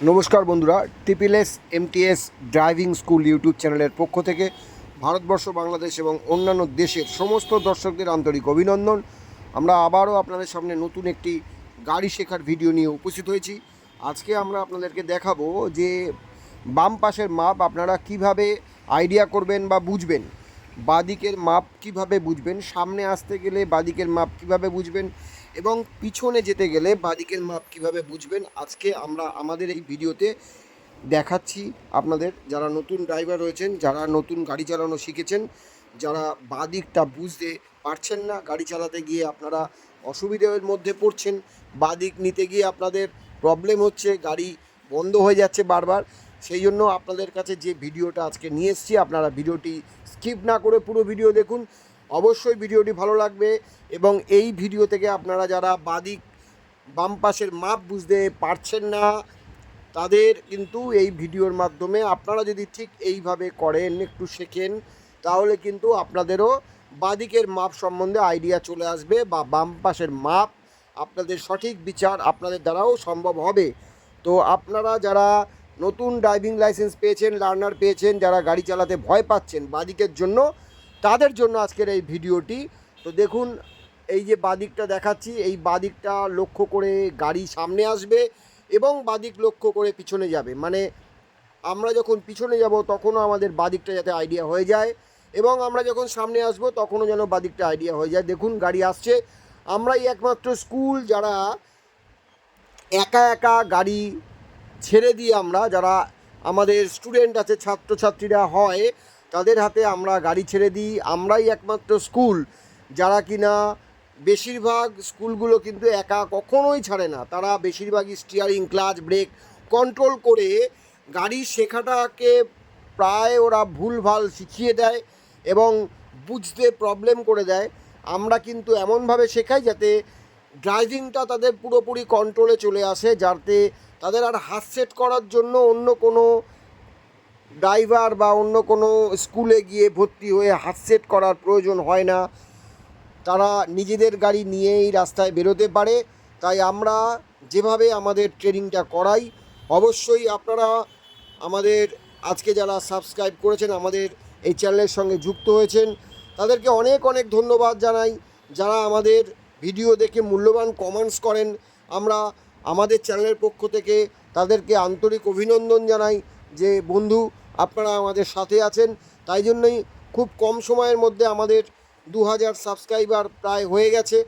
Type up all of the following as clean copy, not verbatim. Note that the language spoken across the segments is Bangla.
নমস্কার বন্ধুরা, triple MTS driving school YouTube চ্যানেলের পক্ষ থেকে ভারতবর্ষ, বাংলাদেশ এবং অন্যান্য দেশের সমস্ত দর্শকদের আন্তরিক অভিনন্দন। আমরা আবারও আপনাদের সামনে নতুন একটি গাড়ি শেখার ভিডিও নিয়ে উপস্থিত হয়েছি। আজকে আমরা আপনাদেরকে দেখাবো যে বাম পাশের মাপ আপনারা কিভাবে আইডিয়া করবেন বা বুঝবেন, বাদিকের মাপ কিভাবে বুঝবেন, সামনে আসতে গেলে বাদিকের মাপ কিভাবে বুঝবেন এবং পিছনে যেতে গেলে বাদিকের মাপ কিভাবে বুঝবেন। আজকে আমরা আমাদের এই ভিডিওতে দেখাচ্ছি আপনাদের, যারা নতুন ড্রাইভার রয়েছেন, যারা নতুন গাড়ি চালানো শিখেছেন, যারা বাদিকটা বুঝতে পারছেন না, গাড়ি চালাতে গিয়ে আপনারা অসুবিধার মধ্যে পড়ছেন, বাদিক নিতে গিয়ে আপনাদের প্রবলেম হচ্ছে, গাড়ি বন্ধ হয়ে যাচ্ছে বারবার। সেই জন্য আপনাদের কাছে যে ভিডিওটা আজকে নিয়ে এসেছি, আপনারা ভিডিওটি স্কিপ না করে পুরো ভিডিও দেখুন। অবশ্যই ভিডিওটি ভালো লাগবে এবং এই ভিডিও থেকে আপনারা যারা বাম পাশের মাপ বুঝতে পারছেন না, তাদের কিন্তু এই ভিডিওর মাধ্যমে আপনারা যদি ঠিক এইভাবে করেন, একটু শেখেন, তাহলে কিন্তু আপনাদেরও বাদিকের মাপ সম্বন্ধে আইডিয়া চলে আসবে বা বাম পাশের মাপ আপনাদের সঠিক বিচার আপনাদের দ্বারাও সম্ভব হবে। তো আপনারা যারা নতুন ড্রাইভিং লাইসেন্স পেয়েছেন, লার্নার পেয়েছেন, যারা গাড়ি চালাতে ভয় পাচ্ছেন বাদিকের জন্য, তাদের জন্য আজকের এই ভিডিওটি। তো দেখুন, এই যে বাদিকটা দেখাচ্ছি, এই বাদিকটা লক্ষ্য করে গাড়ি সামনে আসবে এবং বাদিক লক্ষ্য করে পিছনে যাবে। মানে আমরা যখন পিছনে যাব তখনও আমাদের বাদিকটা যাতে আইডিয়া হয়ে যায় এবং আমরা যখন সামনে আসব তখনও যেন বাদিকটা আইডিয়া হয়ে যায়। দেখুন গাড়ি আসছে, আমরাই একমাত্র স্কুল যারা একা একা গাড়ি ছেড়ে দিয়ে, আমরা যারা আমাদের স্টুডেন্ট আছে, ছাত্রছাত্রীরা হয়, তাদের হাতে আমরা গাড়ি ছেড়ে দিই। আমরাই একমাত্র স্কুল যারা কিনা, বেশিরভাগ স্কুলগুলো কিন্তু একা কখনোই ছাড়ে না, তারা বেশিরভাগই স্টিয়ারিং, ক্লাচ, ব্রেক কন্ট্রোল করে গাড়ি শেখাটাকে প্রায় ওরা ভুলভাল শিখিয়ে দেয় এবং বুঝতে প্রবলেম করে দেয়। আমরা কিন্তু এমনভাবে শেখাই যাতে ড্রাইভিংটা তাদের পুরোপুরি কন্ট্রোলে চলে আসে, যাতে তাদের আর হাত সেট করার জন্য অন্য কোনো ড্রাইভার বা অন্য কোনো স্কুলে গিয়ে ভর্তি হয়ে হাত সেট করার প্রয়োজন হয় না, তারা নিজেদের গাড়ি নিয়েই রাস্তায় বেরোতে পারে। তাই আমরা যেভাবে আমাদের ট্রেনিংটা করাই, অবশ্যই আপনারা আমাদের আজকে যারা সাবস্ক্রাইব করেছেন, আমাদের এই চ্যানেলের সঙ্গে যুক্ত হয়েছেন, তাদেরকে অনেক অনেক ধন্যবাদ জানাই। যারা আমাদের ভিডিও দেখে মূল্যবান কমেন্টস করেন, আমরা আমাদের চ্যানেলের পক্ষ থেকে তাদেরকে আন্তরিক অভিনন্দন জানাই যে বন্ধু, আপনারা আমাদের সাথে আছেন। তাই জন্যই খুব কম সময়ের মধ্যে আমাদের 2000 সাবস্ক্রাইবার প্রায় হয়ে গেছে।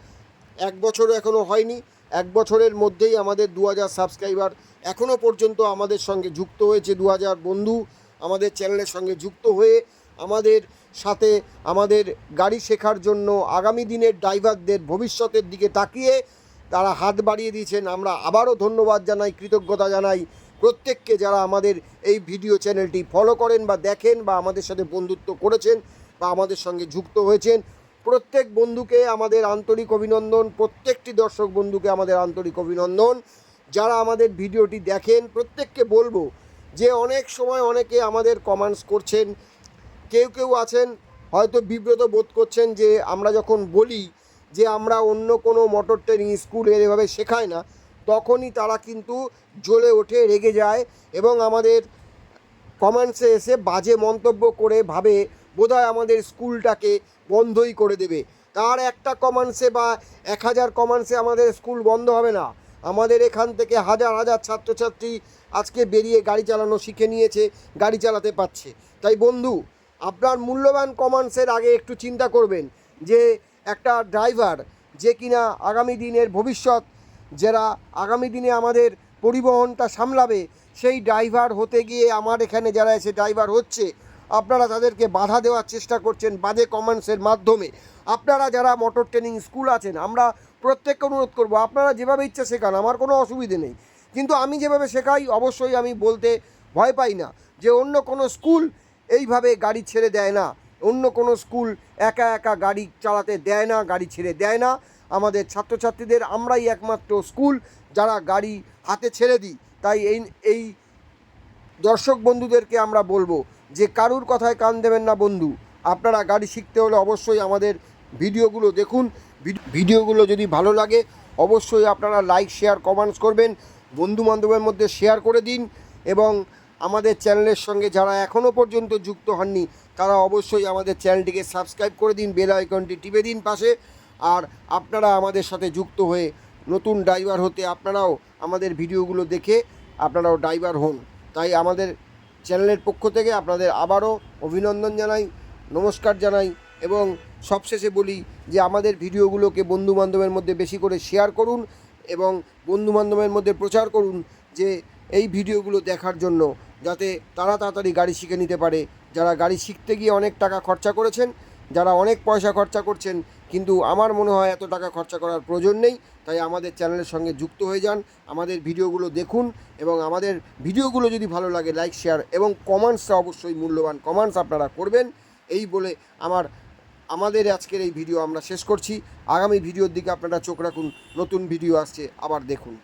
এক বছরও এখনও হয়নি, এক বছরের মধ্যেই আমাদের 2000 সাবস্ক্রাইবার এখনও পর্যন্ত আমাদের সঙ্গে যুক্ত হয়েছে। 2000 বন্ধু আমাদের চ্যানেলের সঙ্গে যুক্ত হয়ে আমাদের সাথে আমাদের গাড়ি শেখার জন্য আগামী দিনের ড্রাইভারদের ভবিষ্যতের দিকে তাকিয়ে তারা হাত বাড়িয়ে দিয়েছেন। আমরা আবারও ধন্যবাদ জানাই, কৃতজ্ঞতা জানাই প্রত্যেককে যারা আমাদের এই ভিডিও চ্যানেলটি ফলো করেন বা দেখেন বা আমাদের সাথে বন্ধুত্ব করেছেন বা আমাদের সঙ্গে যুক্ত হয়েছেন। প্রত্যেক বন্ধুকে আমাদের আন্তরিক অভিনন্দন, প্রত্যেকটি দর্শক বন্ধুকে আমাদের আন্তরিক অভিনন্দন। যারা আমাদের ভিডিওটি দেখেন প্রত্যেককে বলবো যে অনেক সময় অনেকে আমাদের কমেন্টস করছেন, কেউ কেউ আছেন হয়তো বিব্রত বোধ করছেন যে আমরা যখন বলি যে আমরা অন্য কোনো মোটর ট্রেনিং স্কুলে এভাবে শেখায় না, তখনই তারা কিন্তু জ্বলে ওঠে, রেগে যায় এবং আমাদের কমেন্টসে এসে বাজে মন্তব্য করে ভাবে বোধহয় আমাদের স্কুলটাকে বন্ধই করে দেবে। তার একটা কমেন্টসে বা 1000 কমেন্টসে আমাদের স্কুল বন্ধ হবে না। আমাদের এখান থেকে হাজার হাজার ছাত্রছাত্রী আজকে বেরিয়ে গাড়ি চালানো শিখে নিয়েছে, গাড়ি চালাতে পারছে। তাই বন্ধু, আপনার মূল্যবান কমেন্টসের আগে একটু চিন্তা করবেন যে একটা ড্রাইভার যে কিনা আগামী দিনের ভবিষ্যৎ, যারা আগামী দিনে আমাদের পরিবহনটা সামলাবে, সেই ড্রাইভার হতে গিয়ে আমার এখানে যারা এসে ড্রাইভার হচ্ছে, আপনারা তাদেরকে বাধা দেওয়ার চেষ্টা করছেন বাজে কমেন্টসের মাধ্যমে। আপনারা যারা মোটর ট্রেনিং স্কুল আছেন, আমরা প্রত্যেককে অনুরোধ করব, আপনারা যেভাবে ইচ্ছা শেখান, আমার কোনো অসুবিধে নেই, কিন্তু আমি যেভাবে শেখাই অবশ্যই আমি বলতে ভয় পাই না যে অন্য কোনো স্কুল এইভাবে গাড়ি ছেড়ে দেয় না, অন্য কোনো স্কুল একা একা গাড়ি চালাতে দেয় না, গাড়ি ছেড়ে দেয় না। আমাদের ছাত্রছাত্রীদের আমরাই একমাত্র স্কুল যারা গাড়ি হাতে ছেড়ে দিই। তাই এই দর্শক বন্ধুদেরকে আমরা বলবো যে কারুর কথায় কান দেবেন না বন্ধু। আপনারা গাড়ি শিখতে হলে অবশ্যই আমাদের ভিডিওগুলো দেখুন। ভিডিওগুলো যদি ভালো লাগে অবশ্যই আপনারা লাইক, শেয়ার, কমেন্টস করবেন। বন্ধুবান্ধবের মধ্যে শেয়ার করে দিন এবং আমাদের চ্যানেলের সঙ্গে যারা এখনও পর্যন্ত যুক্ত হননি তারা অবশ্যই আমাদের চ্যানেলটিকে সাবস্ক্রাইব করে দিন, বেল আইকনটি টিপে দিন পাশে। আর আপনারা আমাদের সাথে যুক্ত হয়ে নতুন ড্রাইভার হতে আপনারাও আমাদের ভিডিওগুলো দেখে আপনারাও ড্রাইভার হন। তাই আমাদের চ্যানেলের পক্ষ থেকে আপনাদের আবারও অভিনন্দন জানাই, নমস্কার জানাই এবং সবশেষে বলি যে আমাদের ভিডিওগুলোকে বন্ধুবান্ধবের মধ্যে বেশি করে শেয়ার করুন এবং বন্ধুবান্ধবের মধ্যে প্রচার করুন যে এই ভিডিওগুলো দেখার জন্য, যাতে তারা তাড়াতাড়ি গাড়ি শিখে নিতে পারে। যারা গাড়ি শিখতে গিয়ে অনেক টাকা খরচা করেছেন, যারা অনেক পয়সা খরচা করছেন, কিন্তু আমার মনে হয় এত টাকা খরচা করার প্রয়োজন নেই। তাই আমাদের চ্যানেলের সঙ্গে যুক্ত হয়ে যান, আমাদের ভিডিওগুলো দেখুন এবং আমাদের ভিডিওগুলো যদি ভালো লাগে লাইক, শেয়ার এবং কমেন্টসটা অবশ্যই মূল্যবান কমেন্টস আপনারা করবেন। এই বলে আমাদের আজকের এই ভিডিও আমরা শেষ করছি। আগামী ভিডিওর দিকে আপনারা চোখ রাখুন, নতুন ভিডিও আসছে, আবার দেখুন।